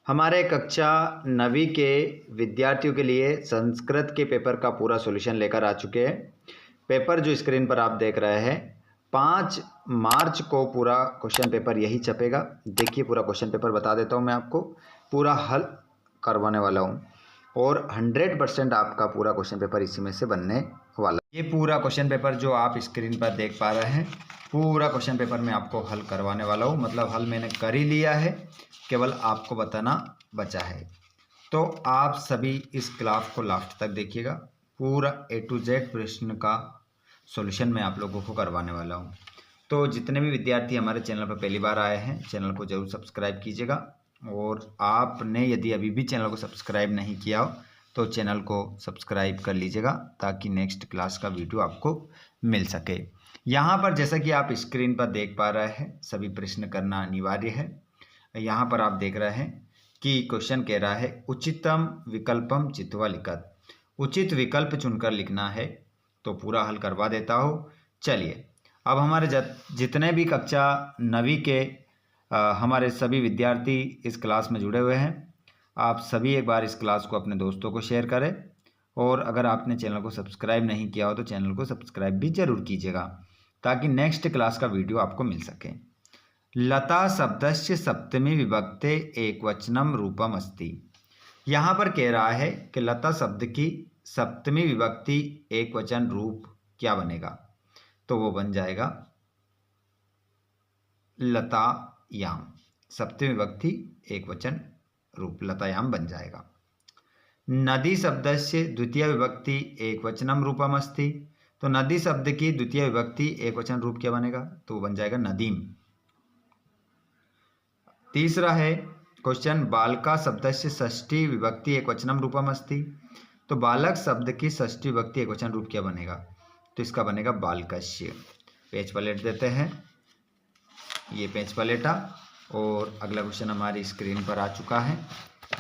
हमारे कक्षा 9वीं के विद्यार्थियों के लिए संस्कृत के पेपर का पूरा सॉल्यूशन लेकर आ चुके हैं। पेपर जो स्क्रीन पर आप देख रहे हैं 5 मार्च को पूरा क्वेश्चन पेपर यही छपेगा। देखिए पूरा क्वेश्चन पेपर बता देता हूँ, मैं आपको पूरा हल करवाने वाला हूँ और 100% आपका पूरा क्वेश्चन पेपर इसी में से बनने वाला। ये पूरा क्वेश्चन पेपर जो आप स्क्रीन पर देख पा रहे हैं, पूरा क्वेश्चन पेपर मैं आपको हल करवाने वाला हूँ। मतलब हल मैंने कर ही लिया है, केवल आपको बताना बचा है। तो आप सभी इस क्लास को लास्ट तक देखिएगा। पूरा A to Z प्रश्न का सॉल्यूशन मैं आप लोगों को करवाने वाला हूँ। तो जितने भी विद्यार्थी हमारे चैनल पर पहली बार आए हैं, चैनल को जरूर सब्सक्राइब कीजिएगा। और आपने यदि अभी भी चैनल को सब्सक्राइब नहीं किया हो तो चैनल को सब्सक्राइब कर लीजिएगा, ताकि नेक्स्ट क्लास का वीडियो आपको मिल सके। यहाँ पर जैसा कि आप स्क्रीन पर देख पा रहे हैं, सभी प्रश्न करना अनिवार्य है। यहाँ पर आप देख रहे हैं कि क्वेश्चन कह रहा है उचितम विकल्पम चित्वा लिखत। उचित विकल्प चुनकर लिखना है, तो पूरा हल करवा देता हूँ। चलिए अब हमारे जितने भी कक्षा 9वीं के हमारे सभी विद्यार्थी इस क्लास में जुड़े हुए हैं, आप सभी एक बार इस क्लास को अपने दोस्तों को शेयर करें। और अगर आपने चैनल को सब्सक्राइब नहीं किया हो तो चैनल को सब्सक्राइब भी जरूर कीजिएगा, ताकि नेक्स्ट क्लास का वीडियो आपको मिल सके। लता शब्दस्य सप्तमी विभक्ते एकवचनम रूपम अस्ति। यहाँ पर कह रहा है कि लता शब्द की सप्तमी विभक्ति एकवचन रूप क्या बनेगा, तो वो बन जाएगा लतायाम। सप्तमी विभक्ति एकवचन रूप लतायाम बन जाएगा। नदी शब्दस्य द्वितीय विभक्ति एकवचनम रूपम अस्ति। तो नदी शब्द की द्वितीय विभक्ति एकवचन रूप क्या बनेगा, तो वो बन जाएगा नदीम। तीसरा है क्वेश्चन बालका शब्दस्य षष्ठी विभक्ति एकवचनम रूपम अस्ति। तो बालक शब्द की षष्ठी विभक्ति एकवचन रूप क्या बनेगा, तो इसका बनेगा बालकस्य। पेज पलट देते हैं, ये पेज पलटा और अगला क्वेश्चन हमारी स्क्रीन पर आ चुका है।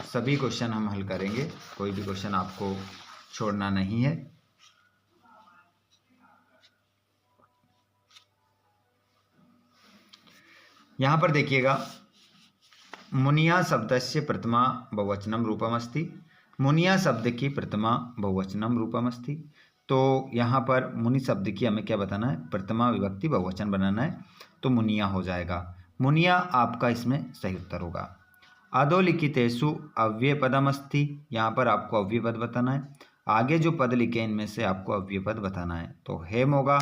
सभी क्वेश्चन हम हल करेंगे, कोई भी क्वेश्चन आपको छोड़ना नहीं है। यहाँ पर देखिएगा मुनिया शब्दस्य प्रथमा बहुवचनम रूपम अस्ति। मुनिया शब्द की प्रथमा बहुवचनम रूपम अस्ति। तो यहाँ पर मुनि शब्द की हमें क्या बताना है, प्रथमा विभक्ति बहुवचन बनाना है, तो मुनिया हो जाएगा। मुनिया आपका इसमें सही उत्तर होगा। अधोलिखितेषु अव्यय पदम अस्ति। यहाँ पर आपको अव्यय पद बताना है। आगे जो पद लिखे इनमें से आपको अव्यय पद बताना है। तो हेम होगा,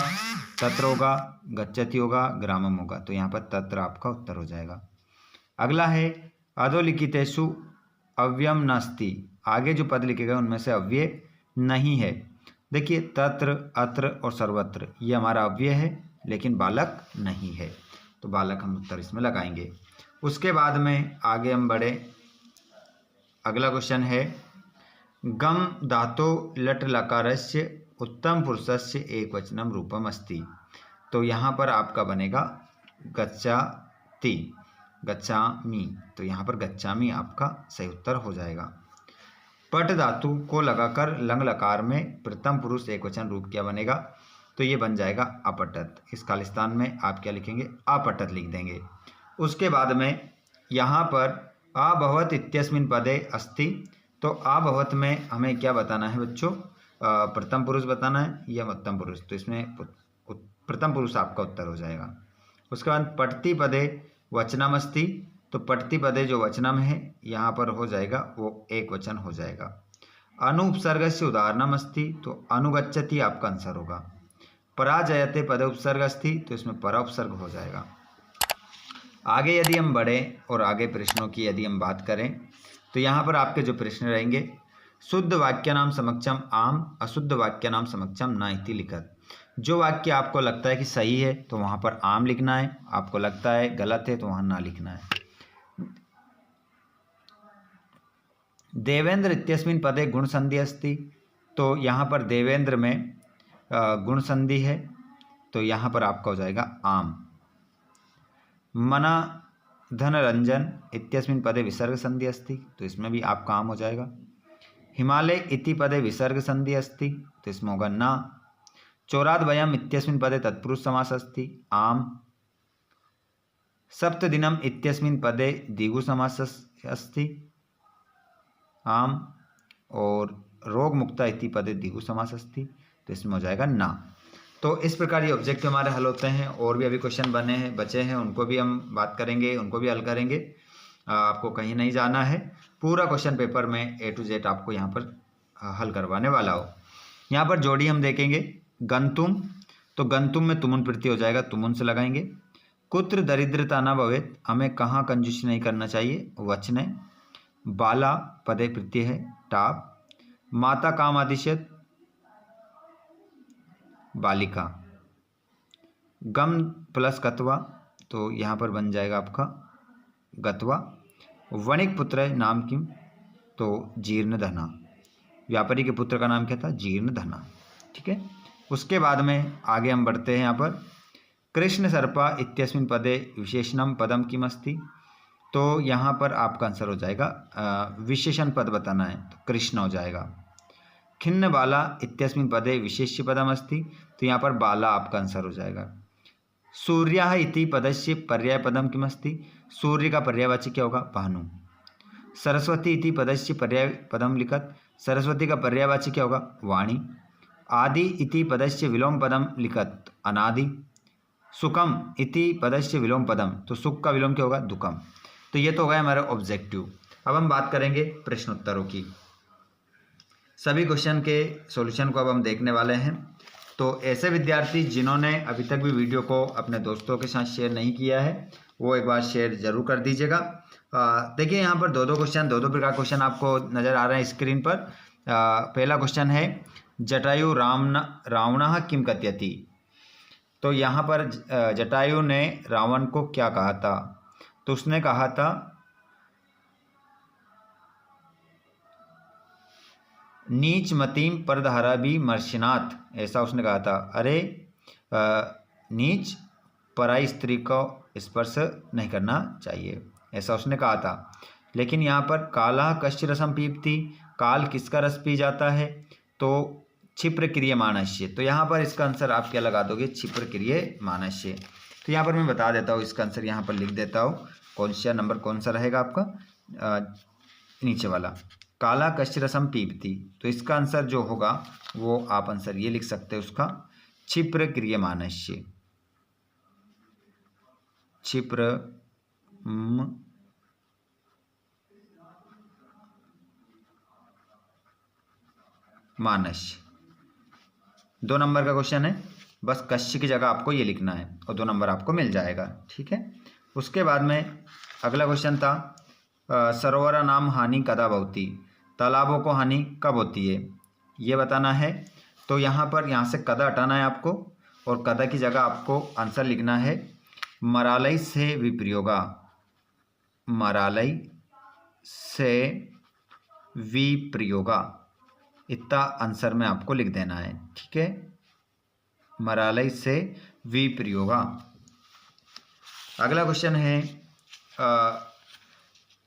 तत्र होगा, गच्छति होगा, ग्रामम होगा। तो यहाँ पर तत्र आपका उत्तर हो जाएगा। अगला है अधोलिखितेषु अव्ययम नास्ति। आगे जो पद लिखे गए उनमें से अव्यय नहीं है। देखिए तत्र, अत्र और सर्वत्र ये हमारा अव्यय है, लेकिन बालक नहीं है, तो बालक हम उत्तर इसमें लगाएंगे। उसके बाद में आगे हम बढ़े। अगला क्वेश्चन है गम धातो लट लकारस्य उत्तम पुरुषस्य एकवचनम रूपम अस्ति। तो यहाँ पर आपका बनेगा गच्छति, गच्छामि। तो यहाँ पर गच्छामि आपका सही उत्तर हो जाएगा। पट धातु को लगाकर लंग लकार में प्रथम पुरुष एकवचन रूप क्या बनेगा, तो ये बन जाएगा अपठत। इस खालिस्तान में आप क्या लिखेंगे, अपठत लिख देंगे। उसके बाद में यहाँ पर अभवत इत्यस्मिन् पदे अस्ति। तो अभवत में हमें क्या बताना है बच्चों, प्रथम पुरुष बताना है या मध्यम पुरुष। तो इसमें प्रथम पुरुष आपका उत्तर हो जाएगा। उसके बाद पठति पदे वचनम अस्ति। तो पठति पदे जो वचनम है यहाँ पर हो जाएगा वो एक वचन हो जाएगा। अनुपसर्ग से उदाहरणम अस्ति। तो अनुगच्छति आपका आंसर होगा। पराजयते पदे उपसर्ग अस्ति। तो इसमें परा उपसर्ग हो जाएगा। आगे यदि हम बढ़े और आगे प्रश्नों की यदि हम बात करें, तो यहाँ पर आपके जो प्रश्न रहेंगे शुद्ध वाक्य नाम समक्षम आम, अशुद्ध वाक्य नाम समक्षम न इति लिखत। जो वाक्य आपको लगता है कि सही है तो वहाँ पर आम लिखना है, आपको लगता है गलत है तो वहाँ ना लिखना है। देवेंद्र इत्यस्मिन् पदे गुण संधि अस्ति। तो यहाँ पर देवेंद्र में गुण संधि है, तो यहाँ पर आपका हो जाएगा आम। मना धनरंजन इत्यस्मिन् पदे विसर्ग संधि अस्ति। तो इसमें भी आपका आम हो जाएगा। हिमालय इति पदे विसर्ग संधि अस्ति। तो इसमें होगा ना। चोराद्वयम इत्यस्मिन् पदे तत्पुरुष समास अस्ति, आम। सप्तदिनम इत्यस्मिन् पदे द्विगु समास अस्ति। आम, और रोग मुक्ता इति पदे द्विगु समास अस्ति, तो इसमें हो जाएगा ना। तो इस प्रकार ये ऑब्जेक्टिव हमारे हल होते हैं। और भी अभी क्वेश्चन बचे हैं, उनको भी हम बात करेंगे, उनको भी हल करेंगे। आपको कहीं नहीं जाना है, पूरा क्वेश्चन पेपर में A to Z आपको यहाँ पर हल करवाने वाला हो। यहाँ पर जोड़ी हम देखेंगे, गंतुम, तो गंतुम में तुमुन प्रत्यय हो जाएगा, तुमुन से लगाएंगे। कुत्र दरिद्रता न भवेत, हमें कहाँ कंजूसी नहीं करना चाहिए, वचने। बाला पदे प्रत्यय है, टाप। माता काम आदिश्यत, बालिका। गम प्लस गत्वा, तो यहाँ पर बन जाएगा आपका गत्वा। वणिक पुत्र नाम किम, तो जीर्ण धना। व्यापारी के पुत्र का नाम क्या था, जीर्ण धना। ठीक है, उसके बाद में आगे हम बढ़ते हैं। यहाँ पर कृष्ण सर्पा इत्यस्मिन् पदे विशेषणम पदम किम अस्ति, तो यहाँ पर आपका आंसर हो जाएगा विशेषण पद बताना है, तो कृष्ण हो जाएगा। खिन्न बाला इत्यस्मिन् पदे विशेष्य पदम अस्ति, तो यहाँ पर बाला आपका आंसर हो जाएगा। सूर्यः इति पदस्य पर्याय पदम किम अस्ति, सूर्य का पर्यायवाची क्या होगा, भानु। सरस्वती इति पदस्य पर्याय पदम लिखत, सरस्वती का पर्यायवाची क्या होगा, वाणी। आदि इति पदस्य विलोम पदम लिखत, अनादि। सुखम इति पदस्य विलोम पदम, तो सुख का विलोम क्या होगा, दुखम। तो ये तो हो गया हमारा ऑब्जेक्टिव। अब हम बात करेंगे प्रश्नोत्तरों की। सभी क्वेश्चन के सॉल्यूशन को अब हम देखने वाले हैं। तो ऐसे विद्यार्थी जिन्होंने अभी तक भी वीडियो को अपने दोस्तों के साथ शेयर नहीं किया है, वो एक बार शेयर जरूर कर दीजिएगा। देखिए यहाँ पर दो प्रकार क्वेश्चन आपको नज़र आ रहे हैं स्क्रीन पर। पहला क्वेश्चन है जटायु रावणः किम कथयति, तो यहाँ पर जटायु ने रावण को क्या कहा था, तो उसने कहा था नीच मतीम परदहरा भी मर्शिनाथ, ऐसा उसने कहा था। अरे नीच पराई स्त्री को स्पर्श नहीं करना चाहिए, ऐसा उसने कहा था। लेकिन यहाँ पर काला कश्च रसम पीबती, काल किसका रस पी जाता है, तो क्षिप्र क्रियमाणस्य, तो यहाँ पर इसका आंसर आप क्या लगा दोगे, क्षिप्र क्रियमाणस्य। तो यहाँ पर मैं बता देता हूँ, इसका आंसर यहाँ पर लिख देता हूँ। कौन सा नंबर कौन सा रहेगा आपका, नीचे वाला, काला कश्च रसम पीबती, तो इसका आंसर जो होगा वो आप आंसर ये लिख सकते हैं उसका, क्षिप्र क्रियमाणस्य। क्षिप्र मानस्य, 2 नंबर का क्वेश्चन है। बस कश्य की जगह आपको ये लिखना है और 2 नंबर आपको मिल जाएगा। ठीक है, उसके बाद में अगला क्वेश्चन था सरोवरा नाम हानि कदा भवति, तालाबों को हानि कब होती है, ये बताना है। तो यहाँ से कदा हटाना है आपको, और कदा की जगह आपको आंसर लिखना है मरालय से विप्रयोगा, मरालय से विप्रयोगा, इतना आंसर में आपको लिख देना है। ठीक है, मरालय से विप्रयोगा। अगला क्वेश्चन है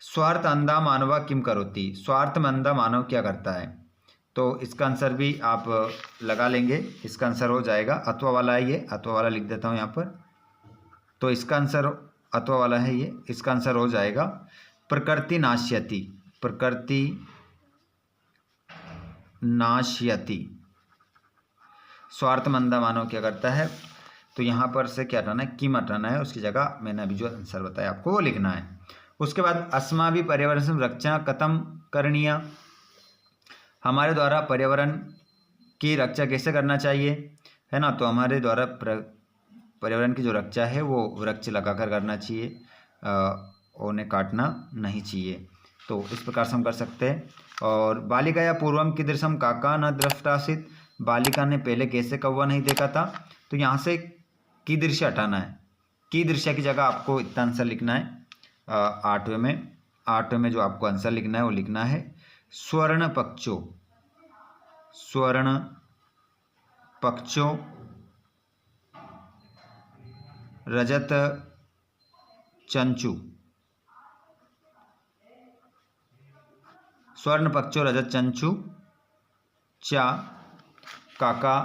स्वार्थ अंधा मानवा किम करोति, स्वार्थ में अंधा मानव क्या करता है, तो इसका आंसर भी आप लगा लेंगे। इसका आंसर हो जाएगा अथवा वाला है, ये अथवा वाला लिख देता हूँ यहाँ पर, तो इसका आंसर अथवा वाला है ये, इसका आंसर हो जाएगा प्रकृति नाश्यति, प्रकृति नाश्यति, स्वार्थ मंदा मानव क्या करता है, तो यहाँ पर से क्या हटाना है, किम हटाना है, उसकी जगह मैंने अभी जो आंसर बताया आपको वो लिखना है। उसके बाद अस्माभि पर्यावरण रक्षा कथम करणीय, हमारे द्वारा पर्यावरण की रक्षा कैसे करना चाहिए, है ना। तो हमारे द्वारा पर्यावरण की जो रक्षा है वो वृक्ष लगाकर करना चाहिए, उन्हें काटना नहीं चाहिए। तो इस प्रकार से हम कर सकते हैं। और बालिका या पूर्वम कीदृशम काका न दृष्टासित, बालिका ने पहले कैसे कौवा नहीं देखा था, तो यहाँ से कीदृश हटाना है, कीदृश की जगह आपको इतना आंसर लिखना है। 8वें में जो आपको आंसर लिखना है वो लिखना है स्वर्ण पक्षो, स्वर्ण पक्षो रजत चंचू, स्वर्ण पक्षो रजत चंचू चा काका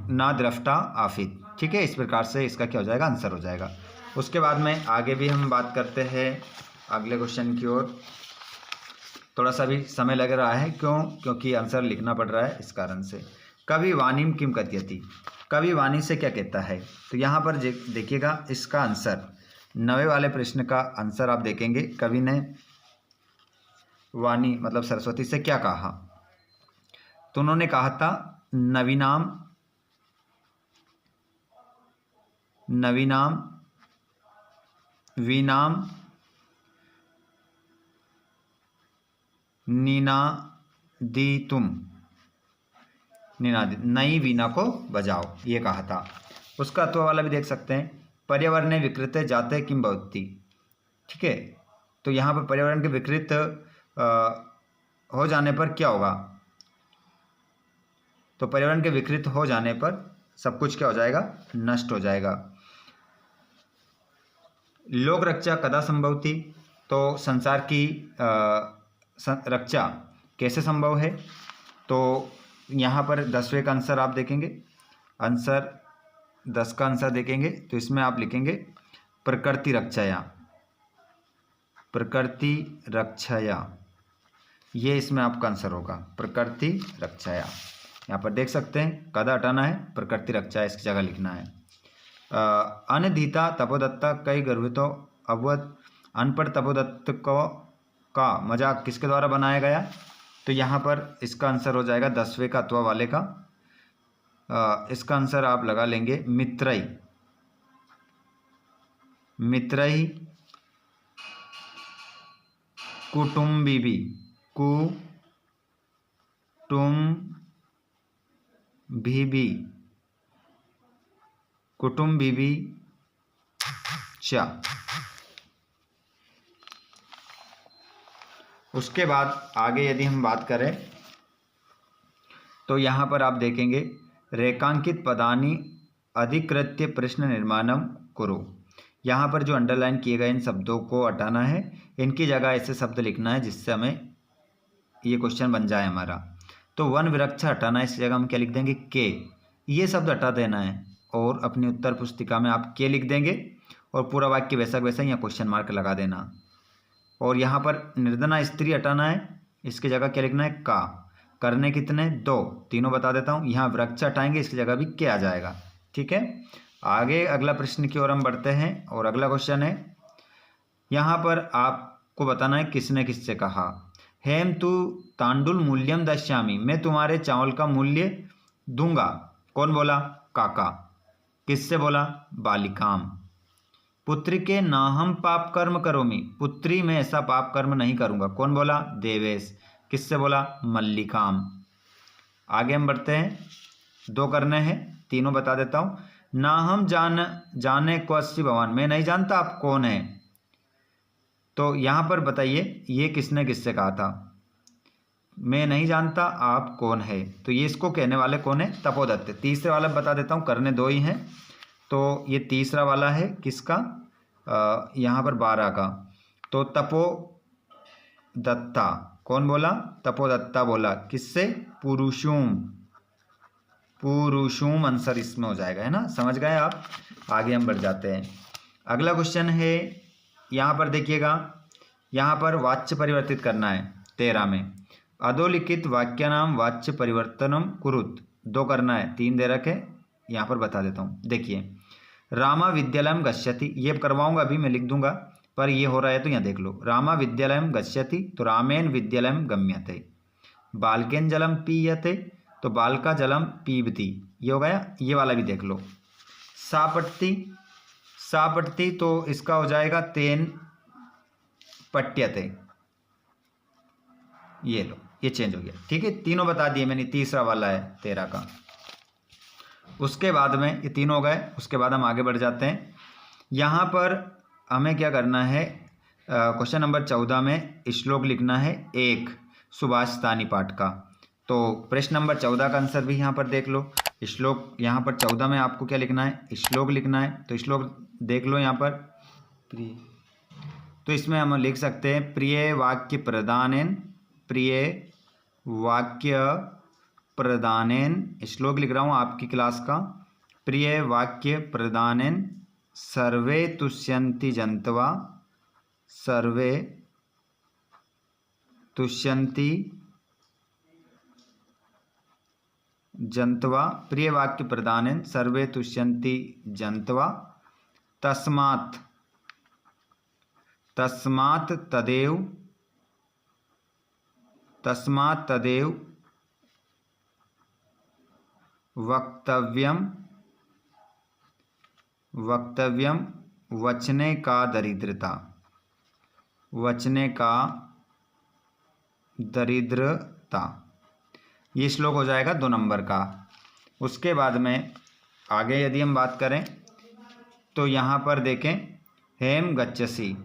ना द्रष्टा आफित। ठीक है, इस प्रकार से इसका क्या हो जाएगा, आंसर हो जाएगा। उसके बाद में आगे भी हम बात करते हैं अगले क्वेश्चन की ओर। थोड़ा सा भी समय लग रहा है, क्यों? क्योंकि आंसर लिखना पड़ रहा है, इस कारण से। कवि वाणीम किम कथयति, कवि वाणी से क्या कहता है? तो यहाँ पर देखिएगा इसका आंसर, 9वें वाले प्रश्न का आंसर आप देखेंगे, कवि ने वाणी मतलब सरस्वती से क्या कहा? तो उन्होंने कहा था नवीनाम वीणाम निनादितुम, नई वीणा को बजाओ, ये कहा था। उसका अथवा वाला भी देख सकते हैं, पर्यावरण विकृत जाते किम भवति। ठीक है, तो यहाँ पर पर्यावरण के विकृत हो जाने पर क्या होगा? तो पर्यावरण के विकृत हो जाने पर सब कुछ क्या हो जाएगा? नष्ट हो जाएगा। लोक रक्षा कदा संभवति, तो संसार की रक्षा कैसे संभव है? तो यहाँ पर 10वें का आंसर आप देखेंगे, आंसर 10 का आंसर देखेंगे तो इसमें आप लिखेंगे प्रकृति रक्षाया, ये इसमें आपका आंसर होगा, प्रकृति रक्षाया। यहाँ पर देख सकते हैं कदा हटाना है, प्रकृति रक्षा इसकी जगह लिखना है। अनधीता तपोदत्ता कई गर्भितो अवध, अनपढ़ तपोदत्त का मजाक किसके द्वारा बनाया गया? तो यहाँ पर इसका आंसर हो जाएगा 10वें का अथवा वाले का, इसका आंसर आप लगा लेंगे मित्रई कुटुम्बिबी चा। उसके बाद आगे यदि हम बात करें तो यहाँ पर आप देखेंगे रेखांकित पदानि अधिकृत्य प्रश्न निर्माणम कुरु। यहाँ पर जो अंडरलाइन किए गए इन शब्दों को हटाना है, इनकी जगह ऐसे शब्द लिखना है जिससे हमें ये क्वेश्चन बन जाए हमारा। तो वन विरक्षा हटाना है, इस जगह हम क्या लिख देंगे? के, ये शब्द हटा देना है और अपनी उत्तर पुस्तिका में आप के लिख देंगे और पूरा वाक्य वैसा वैसा यहाँ क्वेश्चन मार्क लगा देना। और यहाँ पर निर्धना स्त्री हटाना है, इसकी जगह क्या लिखना है? का। करने कितने? 2, तीनों बता देता हूँ। यहाँ वृक्ष हटाएंगे, इसकी जगह भी क्या आ जाएगा। ठीक है, आगे अगला प्रश्न की ओर हम बढ़ते हैं और अगला क्वेश्चन है, यहाँ पर आपको बताना है किसने किससे कहा। हेम तू तांडुल मूल्यम दश्यामी, मैं तुम्हारे चावल का मूल्य दूंगा। कौन बोला? काका। किससे बोला? बालिकाम। पुत्री के नाहम पाप कर्म करोमी, पुत्री में ऐसा पाप कर्म नहीं करूंगा। कौन बोला? देवेश। किससे बोला? मल्लिकाम। आगे हम बढ़ते हैं, 2 करने हैं, तीनों बता देता हूं। नाहम जाने क्वस्य भवान, मैं नहीं जानता आप कौन है। तो यहां पर बताइए ये किसने किससे कहा था? मैं नहीं जानता आप कौन है, तो ये इसको कहने वाले कौन है? तपोदत्त। तीसरे वाला बता देता हूँ, करने 2 ही हैं, तो ये तीसरा वाला है किसका? यहाँ पर 12 का। तो तपोदत्ता। कौन बोला? तपोदत्ता बोला। किससे? पुरुषुम आंसर इसमें हो जाएगा, है ना? समझ गए आप? आगे हम बढ़ जाते हैं। अगला क्वेश्चन है, यहाँ पर देखिएगा, यहाँ पर वाच्य परिवर्तित करना है 13 में। अधोलिखित वाक्य नाम वाच्य परिवर्तनम कुरुत, 2 करना है, 3 दे रखे, यहाँ पर बता देता हूँ। देखिए, रामा विद्यालयम गच्छति, ये करवाऊंगा अभी, मैं लिख दूंगा, पर ये हो रहा है तो यहाँ देख लो। रामा विद्यालयम गच्छति, तो रामेन विद्यालयम गम्यते। बालकेन जलम पीयते, तो बालका जलम पीबती, ये हो गया। ये वाला भी देख लो। सापटती, तो इसका हो जाएगा तेन पट्यते, ये लो, ये चेंज हो गया। ठीक है, तीनों बता दिए मैंने, तीसरा वाला है 13 का। उसके बाद में ये 3 हो गए, उसके बाद हम आगे बढ़ जाते हैं। यहाँ पर हमें क्या करना है, क्वेश्चन नंबर 14 में श्लोक लिखना है 1 सुभाष तानी पाठ का। तो प्रश्न नंबर 14 का आंसर भी यहाँ पर देख लो। श्लोक यहाँ पर 14 में आपको क्या लिखना है? श्लोक लिखना है। तो श्लोक देख लो यहाँ पर, प्रिय, तो इसमें हम लिख सकते हैं प्रिय वाक्य प्रदानेन, श्लोक लिख रहा हूँ आपकी क्लास का। प्रिय वाक्य प्रदानेन सर्वे तुष्यन्ति जंतवा, सर्वे तुष्यन्ति जंत्वा प्रिय वाक्य प्रदानेन सर्वे तुष्यन्ति जंत्वा तस्मात् तदेव वक्तव्यम वचने का दरिद्रता। ये श्लोक हो जाएगा 2 नंबर का। उसके बाद में आगे यदि हम बात करें तो यहाँ पर देखें हेम गच्छसि,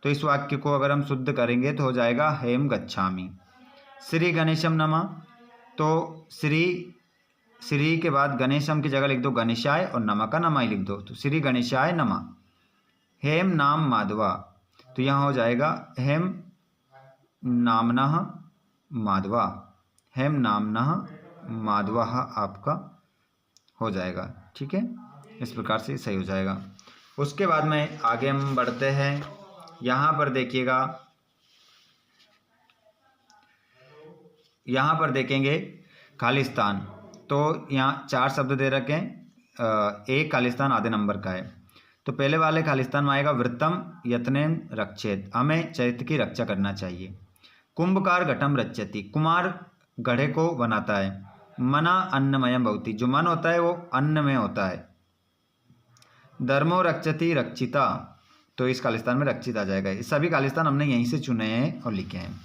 तो इस वाक्य को अगर हम शुद्ध करेंगे तो हो जाएगा हेम गच्छामि। श्री गणेशम नमः, तो श्री के बाद गणेशम की जगह लिख दो गणेशाय और नमः का नमः ही लिख दो, तो श्री गणेशाय नमः। हेम नाम माधवा, तो यहाँ हो जाएगा हेम नामनः माधवा, हेम नामनः माधवा आपका हो जाएगा। ठीक है, इस प्रकार से सही हो जाएगा। उसके बाद में आगे हम बढ़ते हैं। यहाँ पर देखिएगा, यहाँ पर देखेंगे खालिस्तान, तो यहाँ 4 शब्द दे रखे हैं। एक खालिस्तान आधे नंबर का है। तो पहले वाले खालिस्तान में आएगा वृत्तम यत्नेन रक्षेत, हमें चरित्र की रक्षा करना चाहिए। कुंभकार घटम रच्यति, कुमार घड़े को बनाता है। मना अन्नमयम भवति, जो मन होता है वो अन्न में होता है। धर्मो रक्षति रक्षिता, तो इस खालिस्तान में रक्षित आ जाएगा। ये सभी खालिस्तान हमने यहीं से चुने हैं और लिखे हैं।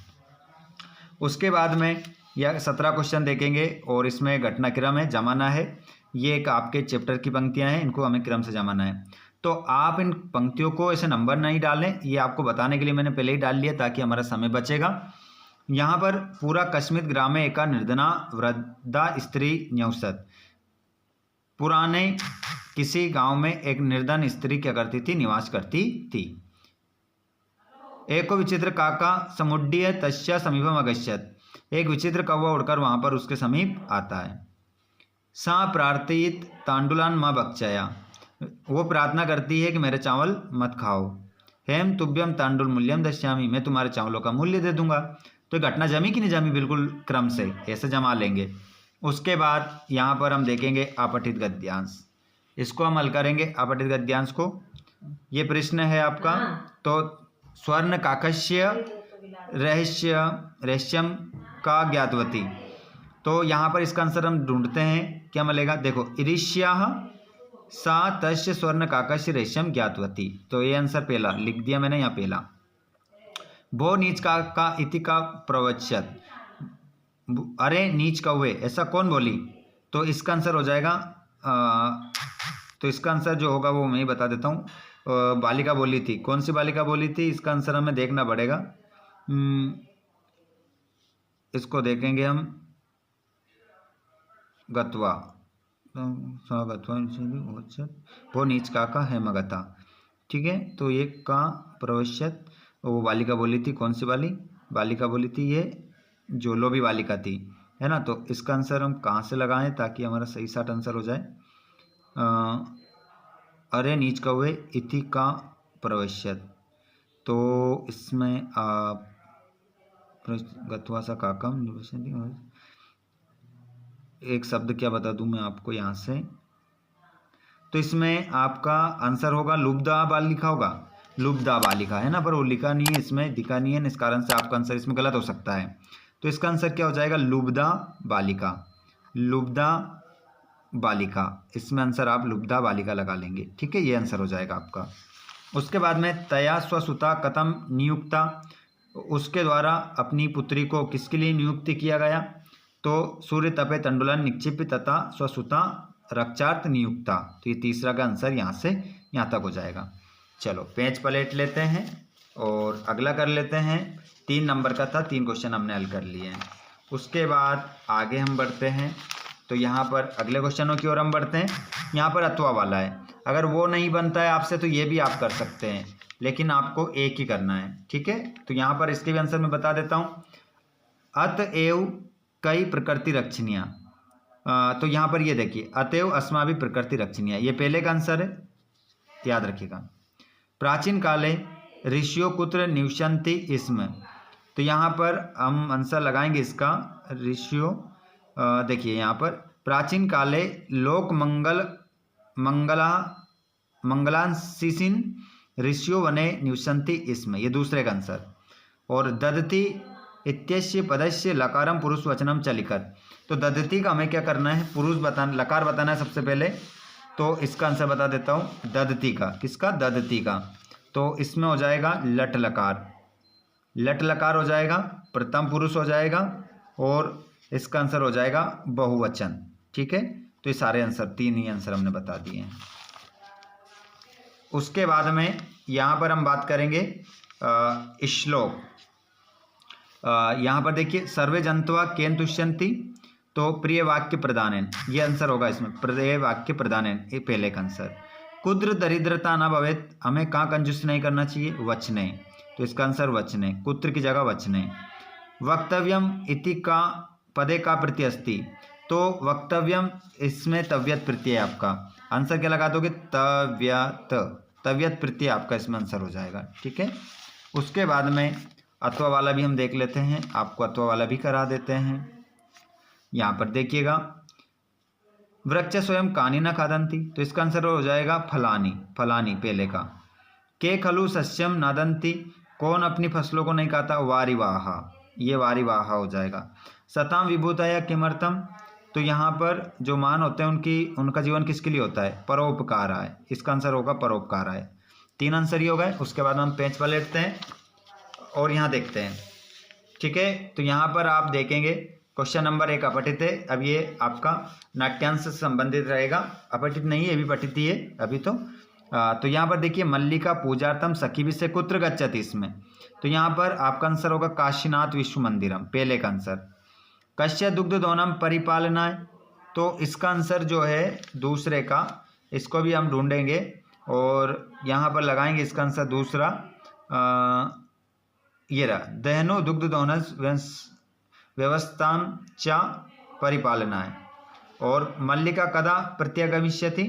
उसके बाद में यह 17 क्वेश्चन देखेंगे और इसमें घटनाक्रम है, जमाना है। ये एक आपके चैप्टर की पंक्तियां हैं, इनको हमें क्रम से जमाना है। तो आप इन पंक्तियों को ऐसे नंबर नहीं डालें, ये आपको बताने के लिए मैंने पहले ही डाल लिया ताकि हमारा समय बचेगा। यहाँ पर पूरा कश्मीर ग्रामे एका निर्धना वृद्धा स्त्री न्यौसत, पुराने किसी गांव में एक निर्धन स्त्री क्या करती थी, निवास करती थी। एको विचित्र काका समुड्डीय तस्या समीपम अगच्छत, एक विचित्र कौवा उड़कर वहां पर उसके समीप आता है। सा प्रार्थित तांडुलान माँ बक्चया, वो प्रार्थना करती है कि मेरे चावल मत खाओ। हेम तुभ्यम तांडुल मूल्यम दश्यामी, मैं तुम्हारे चावलों का मूल्य दे दूंगा। तो घटना जमी कि नहीं जमी, बिल्कुल क्रम से ऐसे जमा लेंगे। उसके बाद यहाँ पर हम देखेंगे अपठित गद्यांश, इसको हम हल करेंगे अपठित गद्यांश को। ये प्रश्न है आपका। तो स्वर्ण काकस्य रहस्यम का ज्ञातवती, तो यहाँ पर इसका आंसर हम ढूंढते हैं, क्या मिलेगा। देखो ईर्ष्या सा तस्य स्वर्ण काकस्य रहस्यम ज्ञातवती, तो ये आंसर पहला लिख दिया मैंने यहाँ पहला। भो नीच का इति का प्रवचत, अरे नीच कौवे ऐसा कौन बोली, तो इसका आंसर हो जाएगा तो इसका आंसर जो होगा वो मैं ही बता देता हूँ। बालिका बोली थी, कौन सी बालिका बोली थी, इसका आंसर हमें देखना पड़ेगा। इसको देखेंगे हम, गत्वा वो नीच का है मगता। ठीक है, तो ये का प्रवश्यत, वो बालिका बोली थी, कौन सी बालिका बोली थी, ये जो लोभी बालिका थी, है ना। तो इसका आंसर हम कहाँ से लगाएं ताकि हमारा सही साट आंसर हो जाए। अरे नीच कौवे इति का प्रवश्यत, तो इसमें आप गत्वा सा काकम, एक शब्द क्या बता दूं मैं आपको यहाँ से, तो इसमें आपका आंसर होगा लुब्धा बालिका होगा, लुब्धा बालिका है ना, पर वो लिखा नहीं है, इसमें दिखा नहीं है, इस कारण से आपका आंसर इसमें गलत हो सकता है। तो इसका आंसर क्या हो जाएगा, लुब्धा बालिका, लुब्धा बालिका, इसमें आंसर आप लुब्धा बालिका लगा लेंगे। ठीक है, ये आंसर हो जाएगा आपका। उसके बाद में तया स्वसुता कथम नियुक्ता, उसके द्वारा अपनी पुत्री को किसके लिए नियुक्त किया गया, तो सूर्य तपे तंडुलन निक्षिप तथा स्वसुता रक्षार्थ नियुक्ता, तो ये तीसरा का आंसर यहाँ से यहाँ तक हो जाएगा। चलो पेज पलट लेते हैं और अगला कर लेते हैं। 3 नंबर का था, 3 क्वेश्चन हमने हल कर लिए हैं। उसके बाद आगे हम बढ़ते हैं, तो यहाँ पर अगले क्वेश्चनों की ओर हम बढ़ते हैं। यहाँ पर अथवा वाला है, अगर वो नहीं बनता है आपसे तो ये भी आप कर सकते हैं, लेकिन आपको एक ही करना है। ठीक है, तो यहाँ पर इसके भी आंसर मैं बता देता हूँ। अतएव कई प्रकृति रक्षणीय, तो यहाँ पर ये देखिए अतएव अस्माभि प्रकृति रक्षणीय, ये पहले का आंसर है, याद रखिएगा। प्राचीन काले ऋषियों कुत्र निवसन्ति स्म, तो यहाँ पर हम आंसर लगाएंगे इसका ऋषियों। देखिए यहाँ पर प्राचीन काले लोक मंगलांसिसिन ऋषियों वने निवसन्ति इसमें, ये दूसरे का आंसर। और ददति इत्यस्य पदस्य लकारम पुरुष वचनम च लिखत, तो ददति का हमें क्या करना है, पुरुष बताना, लकार बताना है सबसे पहले। तो इसका आंसर बता देता हूँ, ददति का। किसका? ददति का। तो इसमें हो जाएगा लट लकार, लट लकार हो जाएगा, प्रथम पुरुष हो जाएगा, और इसका आंसर हो जाएगा बहुवचन। ठीक है, तो ये सारे आंसर, 3 ही आंसर हमने बता दिए हैं। उसके बाद में यहाँ पर हम बात करेंगे श्लोक। यहाँ पर देखिए सर्वे जंतवा केन तुष्यन्ति, तो प्रिय वाक्य प्रदानेन, ये आंसर होगा इसमें, प्रिय वाक्य प्रदानेन, ये पहले का आंसर। कुद्र दरिद्रता न भवेत, हमें कहाँ कंजूस नहीं करना चाहिए? वचने, तो इसका आंसर वचने, कुत्र की जगह वचने। वक्तव्यम इति का पदे का प्रत्यय अस्ति, तो वक्तव्यम इसमें तव्यत प्रत्यय है आपका, आंसर क्या लगा दोगे? तव्यत, तव्यत प्रत्यय आपका इसमें आंसर हो जाएगा। ठीक है, उसके बाद में अथवा वाला भी हम देख लेते हैं, आपको अथवा वाला भी करा देते हैं। यहाँ पर देखिएगा वृक्ष स्वयं कानी न खादंती, तो इसका आंसर हो जाएगा फलानी, फलानी पहले का। के खलु सस्यम नादंती, कौन अपनी फसलों को नहीं खाता? वारिवाहा, ये वारिवाहा हो जाएगा। सताम विभूतया किमर्थम, तो यहाँ पर जो मान होते हैं उनका जीवन किसके लिए होता है? परोपकाराय, इसका आंसर होगा परोपकाराय। 3 आंसर ही हो गए। उसके बाद हम पेज पर लेटते हैं और यहाँ देखते हैं। ठीक है, तो यहाँ पर आप देखेंगे क्वेश्चन नंबर 1 अपठित है। अब ये आपका नाट्यांश से संबंधित रहेगा, अपठित नहीं है, ये भी पठित ही है अभी तो यहाँ पर देखिए मल्लिका पूजार्थम सखी विषय कुत्र गच्छति इसमें, तो यहाँ पर आपका आंसर होगा काशीनाथ विश्व मंदिरम, पहले का आंसर। कश्य दुग्ध दोनम परिपालनाय, तो इसका आंसर जो है दूसरे का, इसको भी हम ढूंढेंगे और यहाँ पर लगाएंगे इसका आंसर दूसरा। ये रहा दहनो दुग्ध दोनस व्यवस्थां च परिपालनाय, और मल्लिका कदा प्रत्यागमिष्यति,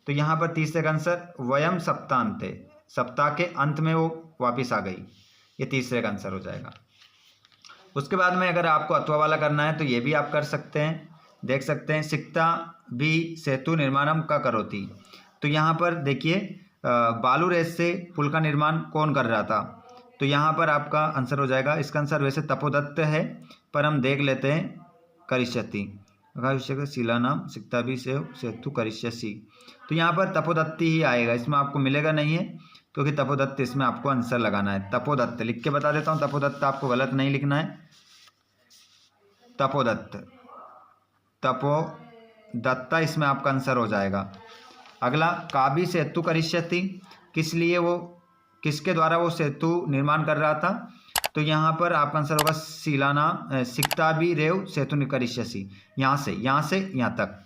तो यहाँ पर तीसरे का आंसर वयम सप्तांते, सप्ताह के अंत में वो वापिस आ गई, ये तीसरे का आंसर हो जाएगा। उसके बाद में अगर आपको अथवा वाला करना है तो ये भी आप कर सकते हैं, देख सकते हैं सिक्ता भी सेतु निर्माणम का करोती, तो यहाँ पर देखिए बालू रेत से पुल का निर्माण कौन कर रहा था, तो यहाँ पर आपका आंसर हो जाएगा, इसका आंसर वैसे तपोदत्त है पर हम देख लेते हैं करिष्यति, शिला नाम सिक्ता भी सेतु करिष्यसि, तो यहाँ पर तपोदत्ती ही आएगा, इसमें आपको मिलेगा नहीं है क्योंकि तपोदत्त इसमें आपको आंसर लगाना है। तपोदत्त लिख के बता देता हूँ, तपोदत्त आपको गलत नहीं लिखना है, तपोदत्त, तपोदत्ता इसमें आपका आंसर हो जाएगा। अगला काबी सेतु करिष्यति, किस लिए वो, किसके द्वारा वो सेतु निर्माण कर रहा था, तो यहाँ पर आपका आंसर होगा शिलाना सिक्ता भी रेव सेतु करिष्यसि, यहाँ से यहाँ तक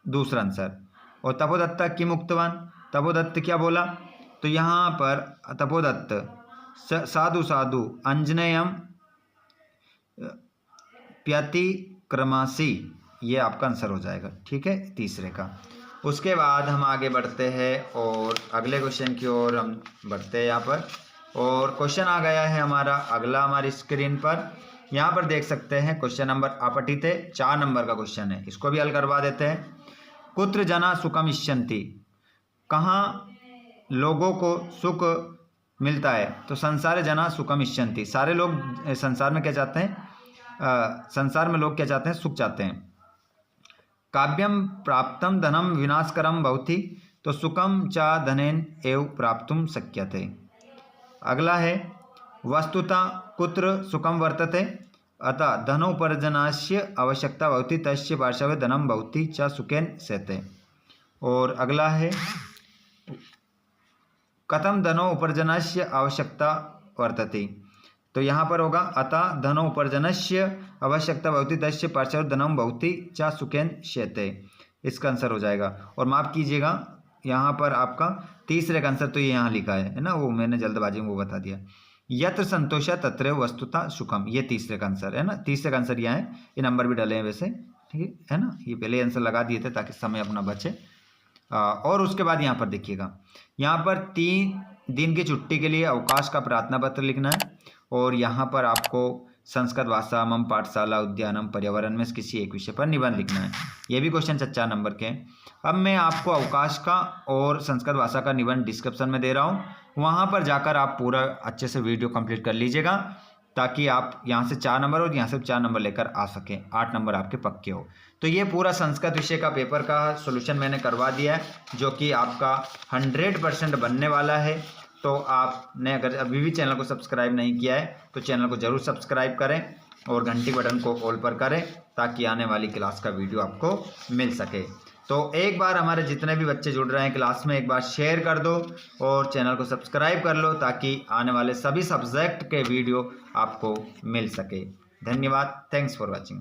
दूसरा आंसर। और तपोदत्ता की मुक्तवान, तपोदत्त क्या बोला, तो यहाँ पर तपोदत्त साधु साधु अंजनेयम प्यतिक्रमासी, ये आपका आंसर हो जाएगा। ठीक है, तीसरे का। उसके बाद हम आगे बढ़ते हैं और अगले क्वेश्चन की ओर हम बढ़ते हैं यहाँ पर, और क्वेश्चन आ गया है हमारा अगला हमारी स्क्रीन पर। यहाँ पर देख सकते हैं क्वेश्चन नंबर अपठित है, 4 नंबर का क्वेश्चन है, इसको भी हल करवा देते हैं। कुत्र जना सुखम इष्यन्ति, कहाँ लोगों को सुख मिलता है, तो संसार जना सुखम इष्यन्ति, सारे लोग संसार में क्या चाहते हैं, संसार में लोग क्या चाहते हैं, सुख चाहते हैं। काव्यम प्राप्तम धनम विनाशकरम भवति, तो सुखम च धनेन एव प्राप्तुम शक्यते। अगला है वस्तुतः कुत्र सुखम वर्तते, अतः धनोपार्जनास्य आवश्यकता भवति तस्य पार्श्वे धनम भवति च सुखेन सेते। और अगला है कथम धनोपार्जनस्य आवश्यकता वर्तते, तो यहाँ पर होगा अतः धनोपार्जनस्य आवश्यकता भवति तस्य पार्श्वे धनम भवति च सुखेन सेते, इसका आंसर हो जाएगा। और माफ़ कीजिएगा यहाँ पर आपका तीसरे का आंसर तो ये यहाँ लिखा है ना, वो मैंने जल्दबाजी में वो बता दिया। यत्र संतोष तत्र वस्तुतः सुखम, ये तीसरे का आंसर है ना, तीसरे का आंसर यहाँ है, ये नंबर भी डाले हैं वैसे, ठीक है ना, ये पहले आंसर लगा दिए थे ताकि समय अपना बचे। और उसके बाद यहाँ पर देखिएगा, यहाँ पर 3 दिन की छुट्टी के लिए अवकाश का प्रार्थना पत्र लिखना है, और यहाँ पर आपको संस्कृत भाषा मम पाठशाला उद्यानम पर्यावरण में से किसी एक विषय पर निबंध लिखना है। ये भी क्वेश्चन 4 नंबर के हैं। अब मैं आपको अवकाश का और संस्कृत भाषा का निबंध डिस्क्रिप्शन में दे रहा हूँ, वहाँ पर जाकर आप पूरा अच्छे से वीडियो कंप्लीट कर लीजिएगा, ताकि आप यहाँ से 4 नंबर और यहाँ से 4 नंबर लेकर आ सकें, 8 नंबर आपके पक्के हो। तो ये पूरा संस्कृत विषय का पेपर का सॉल्यूशन मैंने करवा दिया है, जो कि आपका 100% बनने वाला है। तो आपने अगर अभी भी चैनल को सब्सक्राइब नहीं किया है तो चैनल को ज़रूर सब्सक्राइब करें और घंटी बटन को ऑल पर करें, ताकि आने वाली क्लास का वीडियो आपको मिल सके। तो एक बार हमारे जितने भी बच्चे जुड़ रहे हैं क्लास में, एक बार शेयर कर दो और चैनल को सब्सक्राइब कर लो, ताकि आने वाले सभी सब्जेक्ट के वीडियो आपको मिल सके। धन्यवाद। Thanks for watching.